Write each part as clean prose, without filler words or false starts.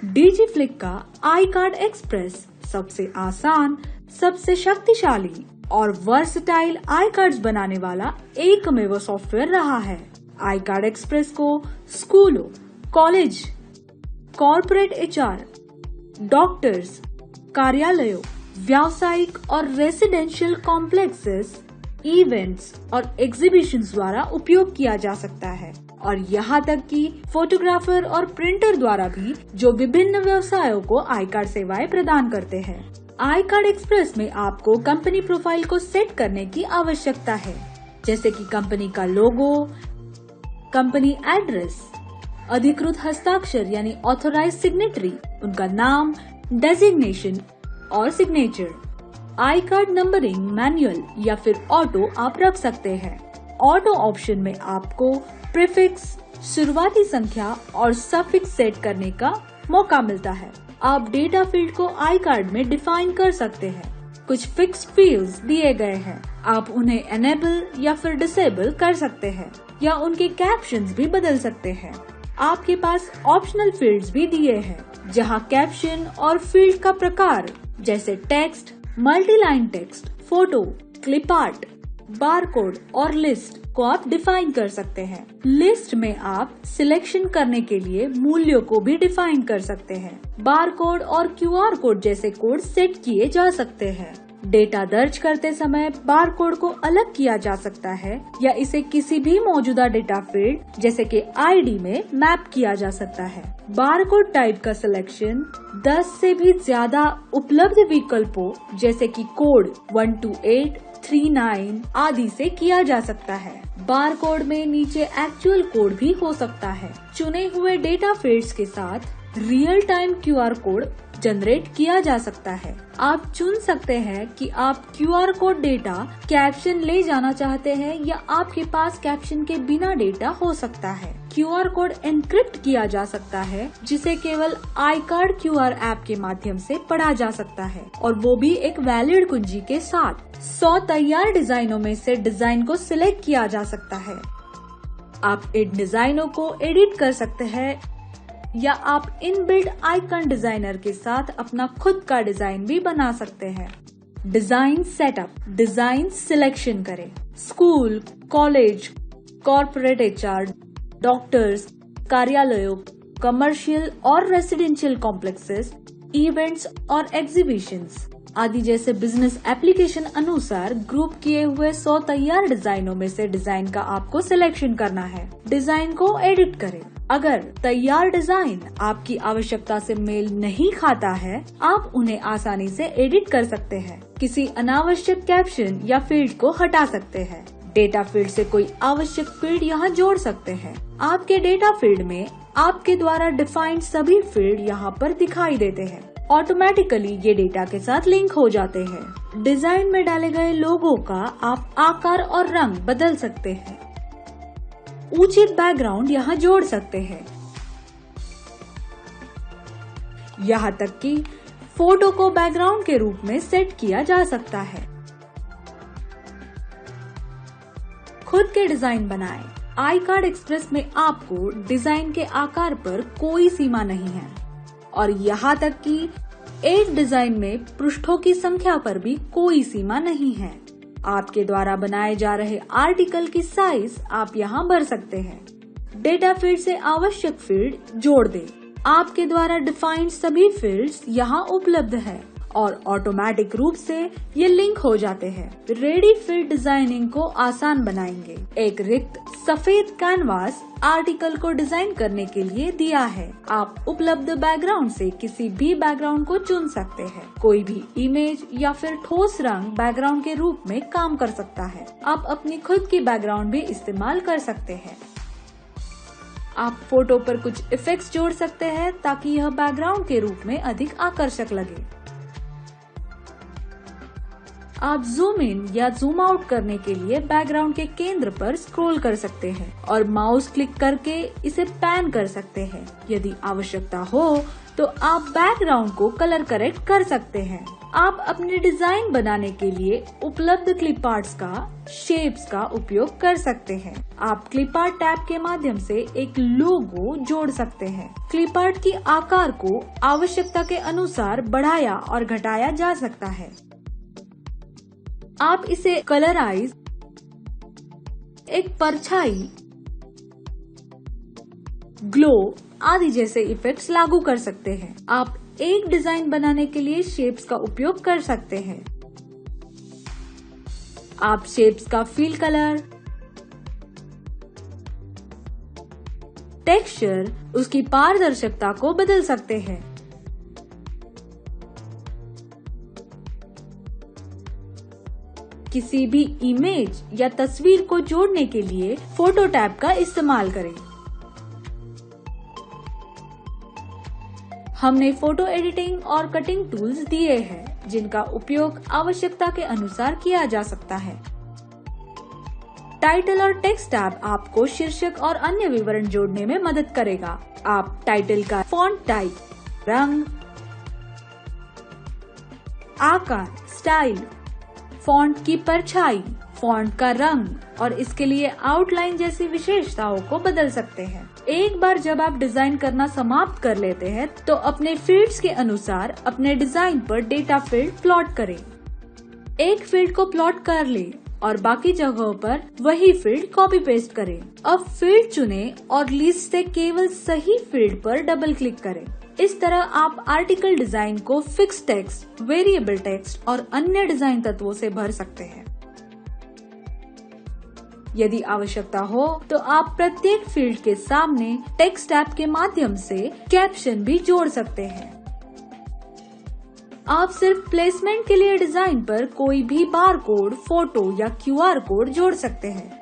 डिजीफ्लिक का I card express सबसे आसान, सबसे शक्तिशाली और वर्सटाइल आई कार्ड्स बनाने वाला एकमेव सॉफ्टवेयर रहा है। आई कार्ड एक्सप्रेस को स्कूलों, कॉलेज, कॉर्पोरेट एचआर, डॉक्टर्स, कार्यालयों, व्यावसायिक और रेसिडेंशियल कॉम्प्लेक्सेस, इवेंट्स और एग्जीबिशंस द्वारा उपयोग किया जा सकता है और यहाँ तक कि फोटोग्राफर और प्रिंटर द्वारा भी, जो विभिन्न व्यवसायों को आई कार्ड सेवाएं प्रदान करते हैं। आई कार्ड एक्सप्रेस में आपको कंपनी प्रोफाइल को सेट करने की आवश्यकता है, जैसे कि कंपनी का लोगो, कंपनी एड्रेस, अधिकृत हस्ताक्षर यानी ऑथोराइज सिग्नेटरी, उनका नाम, डेजिग्नेशन और signature. I card numbering manual या फिर ऑटो आप रख सकते हैं। ऑटो ऑप्शन में आपको प्रीफिक्स, शुरुआती संख्या और सफिक्स सेट करने का मौका मिलता है। आप डेटा फील्ड को आई कार्ड में डिफाइन कर सकते हैं। कुछ फिक्स्ड फील्ड्स दिए गए हैं, आप उन्हें एनेबल या फिर डिसेबल कर सकते हैं या उनके कैप्शंस भी बदल सकते हैं। आपके पास ऑप्शनल फील्ड्स भी दिए हैं, जहां कैप्शन और फील्ड का प्रकार जैसे text, multiline text, photo, clip art, barcode और लिस्ट को आप डिफाइन कर सकते हैं। लिस्ट में आप सिलेक्शन करने के लिए मूल्यों को भी डिफाइन कर सकते हैं। बारकोड और क्यूआर कोड जैसे कोड सेट किए जा सकते हैं। डेटा दर्ज करते समय बारकोड को अलग किया जा सकता है या इसे किसी भी मौजूदा डेटा फील्ड जैसे कि आईडी में मैप किया जा सकता है। बारकोड टाइप का सिलेक्शन 10 से भी ज्यादा उपलब्ध विकल्पों जैसे कि कोड 128, 39 आदि से किया जा सकता है। बारकोड में नीचे एक्चुअल कोड भी हो सकता है। चुने हुए डेटा फील्ड्स के साथ real time QR code generate किया जा सकता है। आप चुन सकते हैं कि आप क्यूआर कोड डेटा कैप्शन ले जाना चाहते हैं या आपके पास कैप्शन के बिना डेटा हो सकता है। क्यूआर कोड एनक्रिप्ट किया जा सकता है, जिसे केवल आई कार्ड क्यूआर ऐप के माध्यम से पढ़ा जा सकता है और वो भी एक वैलिड कुंजी के साथ। 100 तैयार डिजाइनों में से डिजाइन को सिलेक्ट किया जा सकता है। आप इन डिजाइनों को एडिट कर सकते हैं या आप इनबिल्ट आइकन डिजाइनर के साथ अपना खुद का डिजाइन भी बना सकते हैं। डिजाइन सेटअप, डिजाइन सिलेक्शन करें। School, college, corporate HR, doctors, कार्यालयों, कमर्शियल और रेसिडेंशियल कॉम्प्लेक्सेस, इवेंट्स और एग्जीबिशंस आदि जैसे बिजनेस एप्लीकेशन अनुसार ग्रुप किए हुए 100 तैयार डिजाइनों में से डिजाइन का आपको सिलेक्शन करना है। डिजाइन को एडिट करें। अगर तैयार डिजाइन आपकी आवश्यकता से मेल नहीं खाता है, आप उन्हें आसानी से एडिट कर सकते हैं। किसी अनावश्यक कैप्शन या फील्ड को हटा सकते हैं। डेटा फील्ड से कोई आवश्यक फील्ड यहाँ जोड़ सकते हैं। आपके डेटा फील्ड में आपके द्वारा डिफाइंड सभी फील्ड यहाँ पर दिखाई देते हैं। ऑटोमेटिकली ये डेटा के साथ लिंक हो जाते हैं। डिजाइन में डाले गए लोगो का आप आकार और रंग बदल सकते हैं। उचित बैकग्राउंड यहाँ जोड़ सकते हैं। यहाँ तक कि फोटो को बैकग्राउंड के रूप में सेट किया जा सकता है। खुद के डिजाइन बनाएं। आई कार्ड एक्सप्रेस में आपको डिजाइन के आकार पर कोई सीमा नहीं है और यहाँ तक कि एक डिजाइन में पृष्ठों की संख्या पर भी कोई सीमा नहीं है। आपके द्वारा बनाए जा रहे आर्टिकल की साइज आप यहाँ भर सकते हैं। डेटा फील्ड से आवश्यक फील्ड जोड़ दें। आपके द्वारा डिफाइंड सभी फील्ड्स यहाँ उपलब्ध है और ऑटोमेटिक रूप से ये लिंक हो जाते हैं। रेडी फील्ड डिजाइनिंग को आसान बनाएंगे। एक रिक्त सफेद कैनवास आर्टिकल को डिजाइन करने के लिए दिया है। आप उपलब्ध बैकग्राउंड से किसी भी बैकग्राउंड को चुन सकते हैं। कोई भी इमेज या फिर ठोस रंग बैकग्राउंड के रूप में काम कर सकता है। आप अपनी खुद की बैकग्राउंड भी इस्तेमाल कर सकते हैं। आप फोटो पर कुछ इफेक्ट्स जोड़ सकते हैं ताकि यह बैकग्राउंड के रूप में अधिक आकर्षक लगे। आप जूम इन या जूम आउट करने के लिए बैकग्राउंड के केंद्र पर स्क्रॉल कर सकते हैं और माउस क्लिक करके इसे पैन कर सकते हैं। यदि आवश्यकता हो तो आप बैकग्राउंड को कलर करेक्ट कर सकते हैं। आप अपने डिजाइन बनाने के लिए उपलब्ध क्लिप आर्ट्स का, शेप्स का उपयोग कर सकते हैं। आप क्लिप आर्ट टैब के माध्यम से एक लोगो जोड़ सकते हैं। क्लिप आर्ट की आकार को आवश्यकता के अनुसार बढ़ाया और घटाया जा सकता है। आप इसे कलराइज, एक परछाई, ग्लो आदि जैसे इफेक्ट्स लागू कर सकते हैं। आप एक डिजाइन बनाने के लिए शेप्स का उपयोग कर सकते हैं। आप शेप्स का फील कलर, टेक्सचर, उसकी पारदर्शिता को बदल सकते हैं। किसी भी इमेज या तस्वीर को जोड़ने के लिए फोटो टैब का इस्तेमाल करें। हमने फोटो एडिटिंग और कटिंग टूल्स दिए हैं जिनका उपयोग आवश्यकता के अनुसार किया जा सकता है। टाइटल और टेक्स्ट टैब आपको शीर्षक और अन्य विवरण जोड़ने में मदद करेगा। आप टाइटल का फॉन्ट टाइप, रंग, आकार, स्टाइल, फॉन्ट की परछाई, फॉन्ट का रंग और इसके लिए आउटलाइन जैसी विशेषताओं को बदल सकते हैं। एक बार जब आप डिजाइन करना समाप्त कर लेते हैं तो अपने फील्ड्स के अनुसार अपने डिजाइन पर डेटा फील्ड प्लॉट करें। एक फील्ड को प्लॉट कर लें और बाकी जगहों पर वही फील्ड कॉपी पेस्ट करें। अब फील्ड चुनें और लिस्ट से केवल सही फील्ड पर डबल क्लिक करें। इस तरह आप आर्टिकल डिजाइन को फिक्स टेक्स्ट, वेरिएबल टेक्स्ट और अन्य डिजाइन तत्वों से भर सकते हैं। यदि आवश्यकता हो तो आप प्रत्येक फील्ड के सामने टेक्स्ट टैब के माध्यम से कैप्शन भी जोड़ सकते हैं। आप सिर्फ प्लेसमेंट के लिए डिजाइन पर कोई भी बार कोड, फोटो या QR कोड जोड़ सकते हैं।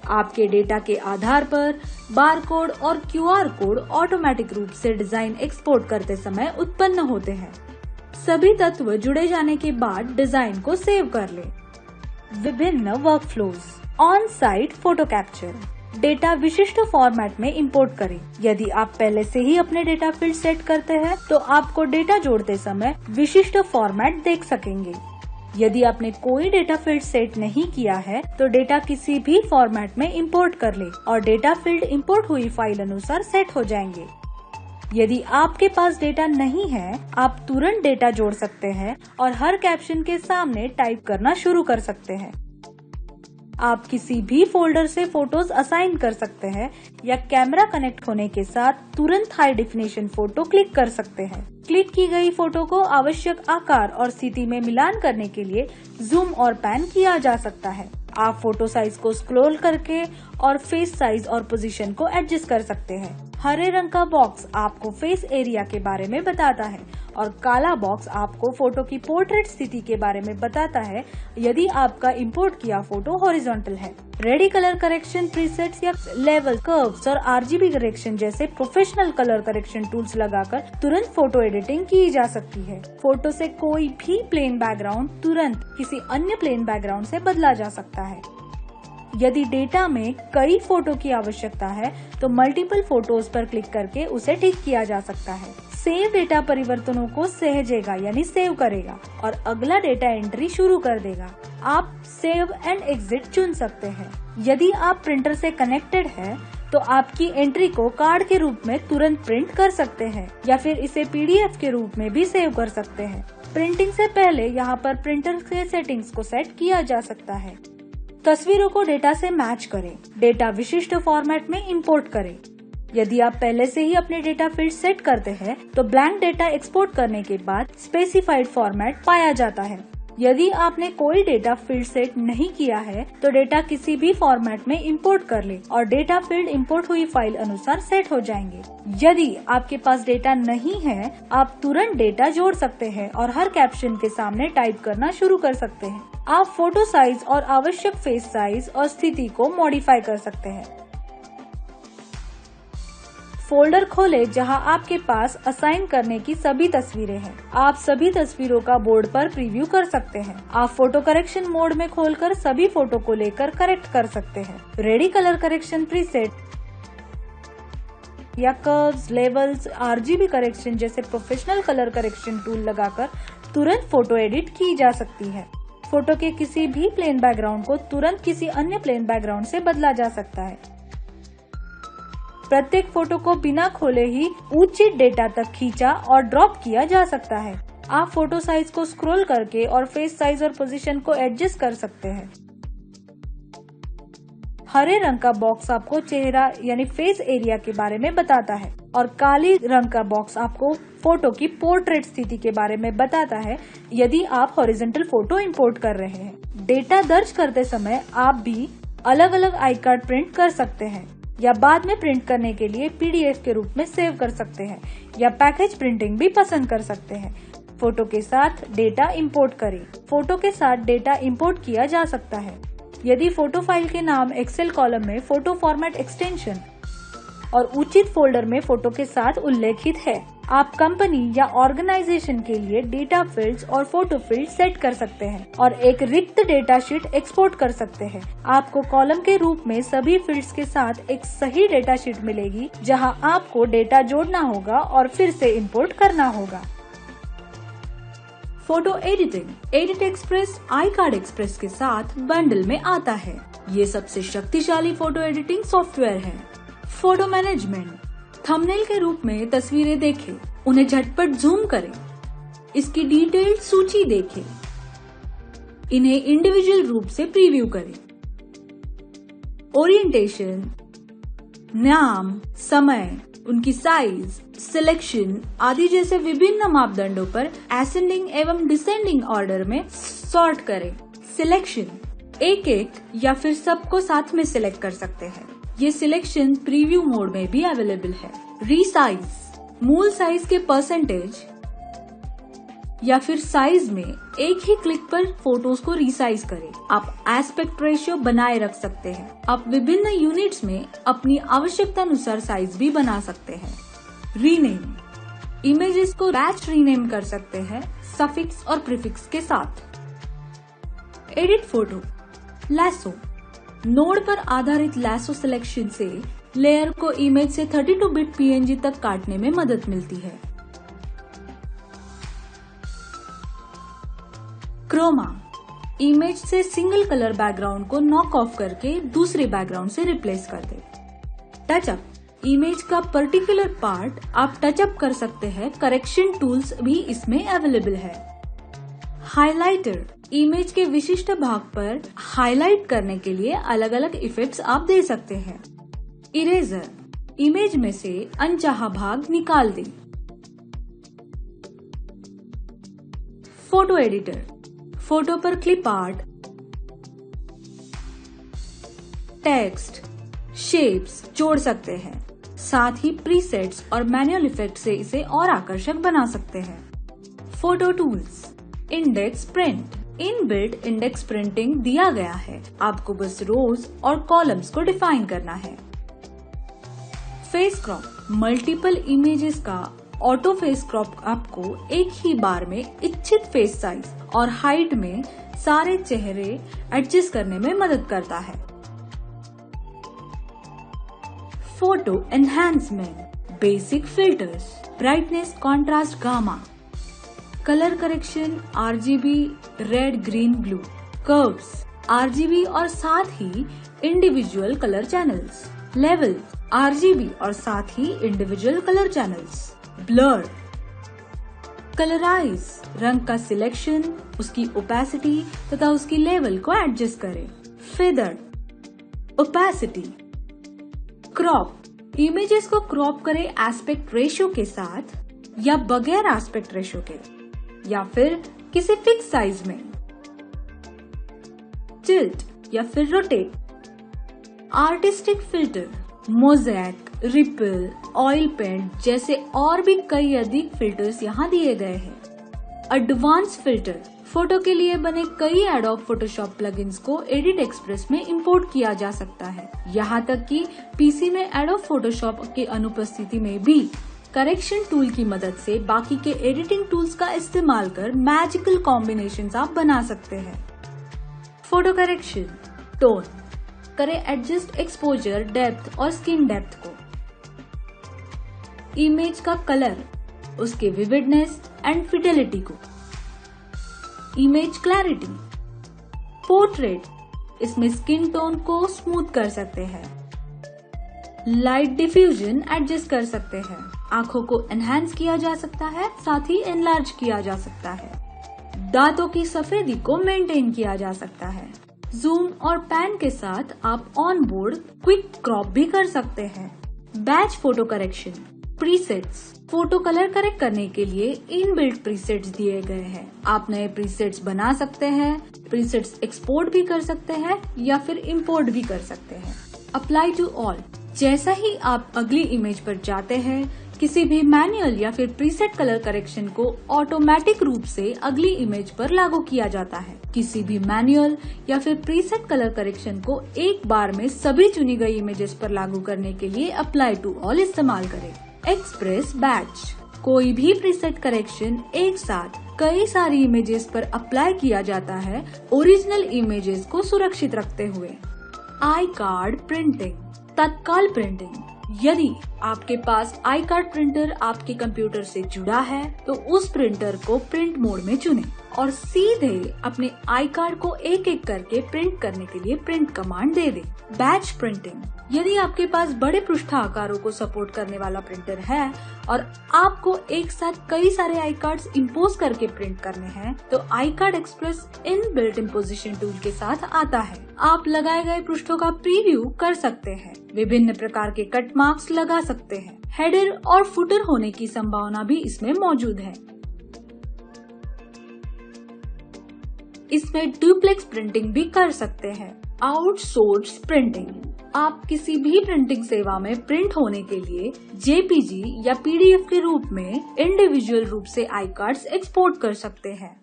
आपके डेटा के आधार पर बार कोड और QR कोड ऑटोमेटिक रूप से डिजाइन एक्सपोर्ट करते समय उत्पन्न होते हैं। सभी तत्व जुड़े जाने के बाद डिजाइन को सेव कर लें। विभिन्न workflows, on site photo capture, data विशिष्ट फॉर्मेट में इंपोर्ट करें। यदि आप पहले से ही अपने डेटा फील्ड सेट करते हैं तो आपको डेटा जोड़ते समय विशिष्ट फॉर्मेट देख सकेंगे। यदि आपने कोई डेटा फील्ड सेट नहीं किया है तो डेटा किसी भी फॉर्मेट में इंपोर्ट कर ले और डेटा फील्ड इंपोर्ट हुई फाइल अनुसार सेट हो जाएंगे। यदि आपके पास डेटा नहीं है, आप तुरंत डेटा जोड़ सकते हैं और हर कैप्शन के सामने टाइप करना शुरू कर सकते हैं। आप किसी भी फोल्डर से फोटोज असाइन कर सकते हैं या कैमरा कनेक्ट होने के साथ तुरंत हाई डेफिनेशन फोटो क्लिक कर सकते हैं। क्लिक की गई फोटो को आवश्यक आकार और स्थिति में मिलान करने के लिए जूम और पैन किया जा सकता है। आप फोटो साइज को स्क्रॉल करके और फेस साइज और पोजीशन को एडजस्ट कर सकते हैं। हरे रंग का बॉक्स आपको फेस एरिया के बारे में बताता है और काला बॉक्स आपको फोटो की पोर्ट्रेट स्थिति के बारे में बताता है यदि आपका इंपोर्ट किया फोटो हॉरिजॉन्टल है। रेडी कलर करेक्शन प्रीसेट्स या लेवल, कर्व्स और RGB करेक्शन जैसे प्रोफेशनल कलर करेक्शन टूल्स लगाकर तुरंत फोटो एडिटिंग की जा सकती है। फोटो से कोई भी प्लेन बैकग्राउंड तुरंत किसी अन्य प्लेन बैकग्राउंड से बदला जा सकता है। यदि डेटा में कई फोटो की आवश्यकता है तो मल्टीपल फोटोज पर क्लिक करके उसे ठीक किया जा सकता है। सेव डेटा परिवर्तनों को सहेजेगा यानी सेव करेगा और अगला डेटा एंट्री शुरू कर देगा। आप सेव एंड एग्जिट चुन सकते हैं। यदि आप प्रिंटर से कनेक्टेड है तो आपकी एंट्री को कार्ड के रूप में तुरंत प्रिंट कर सकते हैं या फिर इसे PDF के रूप में भी सेव कर सकते हैं। प्रिंटिंग से पहले यहाँ पर प्रिंटर के सेटिंग्स को सेट किया जा सकता है। तस्वीरों को डेटा से मैच करें। डेटा विशिष्ट फॉर्मेट में इंपोर्ट करें। यदि आप पहले से ही अपने डेटा फील्ड सेट करते हैं तो ब्लैंक डेटा एक्सपोर्ट करने के बाद स्पेसिफाइड फॉर्मेट पाया जाता है। यदि आपने कोई डेटा फील्ड सेट नहीं किया है तो डेटा किसी भी फॉर्मेट में इंपोर्ट कर ले और डेटा फील्ड इंपोर्ट हुई फाइल अनुसार सेट हो जाएंगे। यदि आपके पास डेटा नहीं है, आप तुरंत डेटा जोड़ सकते हैं और हर कैप्शन के सामने टाइप करना शुरू कर सकते हैं। आप फोटो साइज और आवश्यक फेस साइज और स्थिति को मॉडिफाई कर सकते हैं। फोल्डर खोलें जहां आपके पास असाइन करने की सभी तस्वीरें हैं। आप सभी तस्वीरों का बोर्ड पर प्रीव्यू कर सकते हैं। आप फोटो करेक्शन मोड में खोलकर सभी फोटो को लेकर करेक्ट कर सकते हैं। रेडी कलर करेक्शन प्रीसेट या कर्व्स, लेवल्स, आरजीबी करेक्शन जैसे प्रोफेशनल कलर करेक्शन टूल लगाकर तुरंत फोटो एडिट की जा सकती है। फोटो के किसी भी प्लेन बैकग्राउंड को तुरंत किसी अन्य प्लेन बैकग्राउंड से बदला जा सकता है। प्रत्येक फोटो को बिना खोले ही उचित डेटा तक खींचा और ड्रॉप किया जा सकता है। आप फोटो साइज को स्क्रॉल करके और फेस साइज और पोजीशन को एडजस्ट कर सकते हैं। हरे रंग का बॉक्स आपको चेहरा यानी फेस एरिया के बारे में बताता है और काली रंग का बॉक्स आपको फोटो की पोर्ट्रेट स्थिति के बारे में बताता है यदि आप हॉरिजॉन्टल फोटो इंपोर्ट कर रहे हैं। डेटा दर्ज करते समय आप भी अलग अलग आई कार्ड प्रिंट कर सकते हैं या बाद में प्रिंट करने के लिए पीडीएफ के रूप में सेव कर सकते हैं या पैकेज प्रिंटिंग भी पसंद कर सकते हैं। फोटो के साथ डेटा इंपोर्ट करें। फोटो के साथ डेटा इंपोर्ट किया जा सकता है यदि फोटो फाइल के नाम एक्सेल कॉलम में फोटो फॉर्मेट एक्सटेंशन और उचित फोल्डर में फोटो के साथ उल्लेखित है। आप कंपनी या ऑर्गेनाइजेशन के लिए डेटा फील्ड्स और फोटो फील्ड सेट कर सकते हैं और एक रिक्त डेटा शीट एक्सपोर्ट कर सकते हैं। आपको कॉलम के रूप में सभी फील्ड्स के साथ एक सही डेटा शीट मिलेगी जहां आपको डेटा जोड़ना होगा और फिर से इंपोर्ट करना होगा। Photo editing edit express I card express के साथ बंडल में आता है। ये सबसे शक्तिशाली फोटो एडिटिंग सॉफ्टवेयर है। फोटो मैनेजमेंट थंबनेल के रूप में तस्वीरें देखें, उन्हें झटपट जूम करें, इसकी डिटेल्ड सूची देखें, इन्हें इंडिविजुअल रूप से प्रीव्यू करें। ओरिएंटेशन, नाम, समय, उनकी साइज, सिलेक्शन आदि जैसे विभिन्न मापदंडों पर असेंडिंग एवं डिसेंडिंग ऑर्डर में सॉर्ट करें। सिलेक्शन एक एक या फिर सबको साथ में सिलेक्ट कर सकते हैं। ये सिलेक्शन प्रीव्यू मोड में भी अवेलेबल है। रीसाइज मूल साइज के परसेंटेज या फिर साइज में एक ही क्लिक पर फोटोज को रीसाइज करें। आप एस्पेक्ट रेशियो बनाए रख सकते हैं। आप विभिन्न यूनिट्स में अपनी आवश्यकता अनुसार साइज भी बना सकते हैं। रीनेम इमेजेस को बैच रीनेम कर सकते हैं सफिक्स और प्रीफिक्स के साथ। एडिट फोटो लैसो नोड पर आधारित लैसो सिलेक्शन से लेयर को इमेज से 32 बिट पीएनजी तक काटने में मदद मिलती है। क्रोमा इमेज से सिंगल कलर बैकग्राउंड को नॉक ऑफ करके दूसरे बैकग्राउंड से रिप्लेस कर दे। टचअप इमेज का पर्टिकुलर पार्ट आप टचअप कर सकते हैं। करेक्शन टूल्स भी इसमें अवेलेबल है। हाइलाइटर इमेज के विशिष्ट भाग पर हाईलाइट करने के लिए अलग अलग इफेक्ट्स आप दे सकते हैं। इरेजर इमेज में से अनचाहा भाग निकाल दें। फोटो एडिटर फोटो पर क्लिप आर्ट, टेक्स्ट, शेप्स जोड़ सकते हैं। साथ ही प्रीसेट्स और मैनुअल इफेक्ट से इसे और आकर्षक बना सकते हैं। Photo tools index print inbuilt index printing दिया गया है। आपको बस रोज और कॉलम्स को डिफाइन करना है। फेस क्रॉप मल्टीपल इमेजेस का ऑटो फेस क्रॉप आपको एक ही बार में इच्छित फेस साइज और हाइट में सारे चेहरे एडजस्ट करने में मदद करता है। Photo enhancement basic filters brightness, contrast, gamma, colour correction, RGB, red, green, blue, curves, RGB और साथ ही individual colour channels, level, RGB और साथ ही individual colour channels, blur, colourise रंग का सिलेक्शन, उसकी ओपेसिटी तथा उसकी लेवल को एडजस्ट करें। फेदर ओपेसिटी, क्रॉप इमेजेस को क्रॉप करें एस्पेक्ट रेशियो के साथ या बगैर एस्पेक्ट रेशियो के या फिर किसी फिक्स साइज में। टिल्ट या फिर rotate, artistic filter, mosaic, ripple, oil paint जैसे और भी कई अधिक फिल्टर्स यहाँ दिए गए हैं। एडवांस फिल्टर फोटो के लिए बने कई एडोब फोटोशॉप प्लगइन्स को एडिट एक्सप्रेस में इंपोर्ट किया जा सकता है। यहाँ तक कि पीसी में एडोब फोटोशॉप के अनुपस्थिति में भी करेक्शन टूल की मदद से बाकी के एडिटिंग टूल्स का इस्तेमाल कर मैजिकल कॉम्बिनेशंस आप बना सकते हैं। फोटो करेक्शन, टोन करें एडजस्ट एक्सपोजर, डेप्थ और स्किन डेप्थ को। इमेज का कलर, उसके विविडनेस एंड फिडेलिटी को। इमेज क्लैरिटी, पोर्ट्रेट, इसमें स्किन टोन को स्मूथ कर सकते हैं। लाइट डिफ्यूजन एडजस्ट कर सकते हैं। आंखों को एनहांस किया जा सकता है, साथ ही एनलार्ज किया जा सकता है। दांतों की सफेदी को मेंटेन किया जा सकता है। जूम और पैन के साथ आप ऑन बोर्ड क्विक क्रॉप भी कर सकते हैं। Batch photo correction, presets, photo colour correct करने के लिए इनबिल्ट प्रीसेट्स दिए गए हैं। आप नए प्रीसेट्स बना सकते हैं, प्रीसेट्स एक्सपोर्ट भी कर सकते हैं या फिर इंपोर्ट भी कर सकते हैं। अप्लाई टू ऑल, जैसा ही आप अगली इमेज पर जाते हैं, किसी भी मैनुअल या फिर प्रीसेट कलर करेक्शन को ऑटोमेटिक रूप से अगली इमेज पर लागू किया जाता है। किसी भी मैनुअल या फिर प्रीसेट कलर करेक्शन को एक बार में सभी चुनी गई इमेजेस पर लागू करने के लिए अप्लाई टू ऑल इस्तेमाल करें। एक्सप्रेस बैच, कोई भी प्रीसेट करेक्शन एक साथ कई सारी इमेजेस पर अप्लाई किया जाता है, ओरिजिनल इमेजेस को सुरक्षित रखते हुए। आई कार्ड प्रिंटिंग, तत्काल प्रिंटिंग, यदि आपके पास आई कार्ड प्रिंटर आपके कंप्यूटर से जुड़ा है तो उस प्रिंटर को प्रिंट मोड में चुनें और सीधे अपने आई कार्ड को एक एक करके प्रिंट करने के लिए प्रिंट कमांड दे दें। बैच प्रिंटिंग, यदि आपके पास बड़े पृष्ठ आकारों को सपोर्ट करने वाला प्रिंटर है और आपको एक साथ कई सारे आई कार्ड्स इम्पोज करके प्रिंट करने हैं तो I card express in built imposition tool के साथ आता है। आप लगाए गए पृष्ठों का प्रीव्यू कर सकते हैं, विभिन्न प्रकार के कट मार्क्स लगा सकते हैं, हेडर और फुटर होने की संभावना भी इसमें मौजूद है। इसमें डुप्लेक्स प्रिंटिंग भी कर सकते हैं। आउटसोर्स प्रिंटिंग, आप किसी भी प्रिंटिंग सेवा में प्रिंट होने के लिए जेपीजी या पीडीएफ के रूप में इंडिविजुअल रूप से आई कार्ड्स एक्सपोर्ट कर सकते हैं।